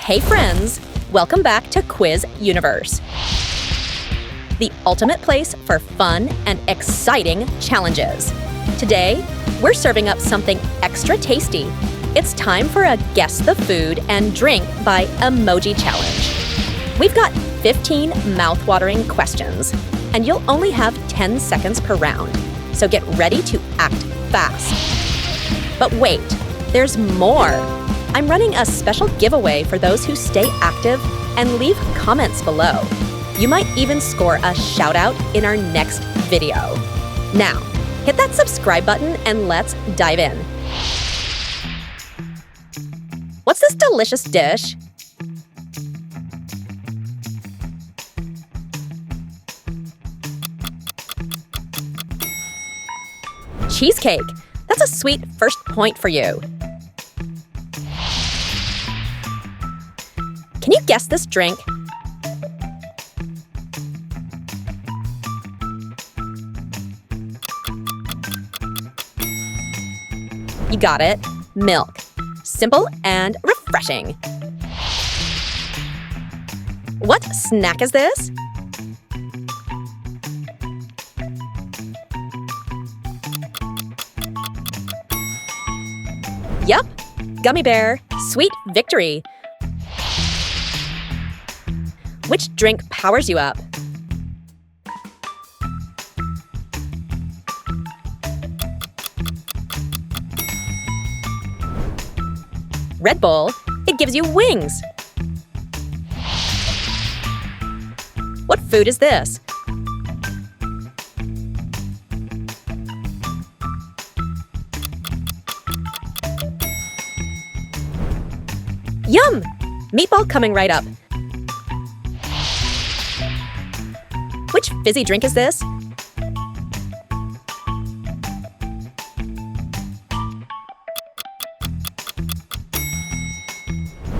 Hey friends! Welcome back to Quiz Universe, the ultimate place for fun and exciting challenges. Today, we're serving up something extra tasty. It's time for a Guess the Food and Drink by Emoji challenge. We've got 15 mouth-watering questions, and you'll only have 10 seconds per round, so get ready to act fast. But wait, there's more! I'm running a special giveaway for those who stay active and leave comments below. You might even score a shout-out in our next video. Now, hit that subscribe button and let's dive in. What's this delicious dish? Cheesecake! That's a sweet first point for you. Can you guess this drink? You got it. Milk. Simple and refreshing. What snack is this? Yup, gummy bear. Sweet victory. Which drink powers you up? Red Bull. It gives you wings. What food is this? Yum! Meatball coming right up. Which fizzy drink is this?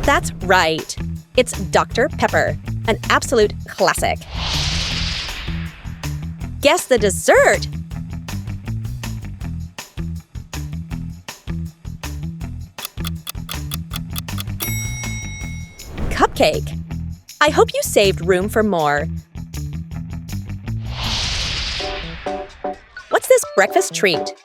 That's right. It's Dr. Pepper, an absolute classic. Guess the dessert! Cupcake. I hope you saved room for more. What's this breakfast treat?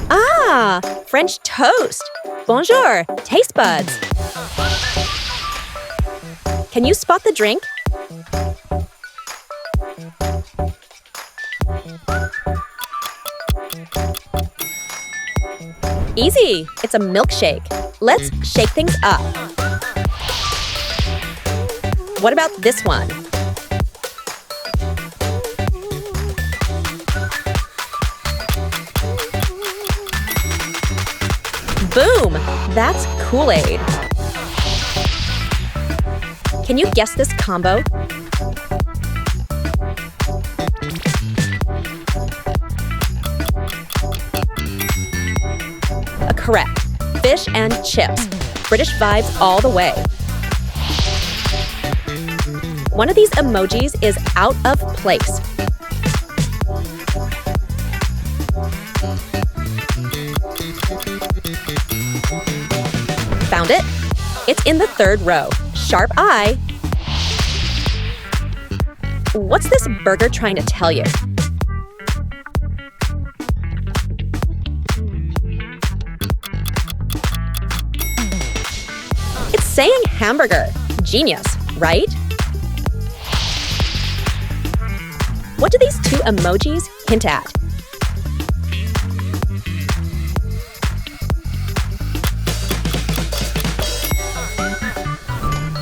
Ah, French toast. Bonjour, taste buds. Can you spot the drink? Easy, it's a milkshake. Let's shake things up. What about this one? Boom! That's Kool-Aid. Can you guess this combo? Correct. Fish and chips. British vibes all the way. One of these emojis is out of place. Found it? It's in the third row. Sharp eye. What's this burger trying to tell you? It's saying hamburger. Genius, right? What do these two emojis hint at?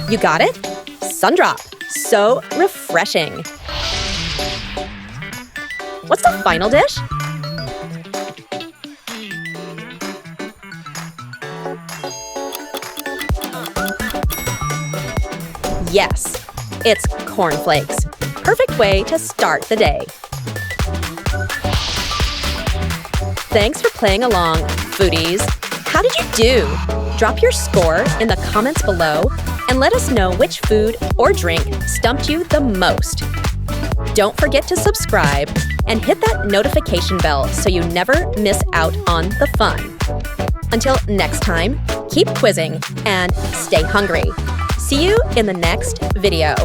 You got it? Sundrop. So refreshing. What's the final dish? Yes, it's cornflakes. Perfect way to start the day. Thanks for playing along, foodies. How did you do? Drop your score in the comments below and let us know which food or drink stumped you the most. Don't forget to subscribe and hit that notification bell so you never miss out on the fun. Until next time, keep quizzing and stay hungry. See you in the next video.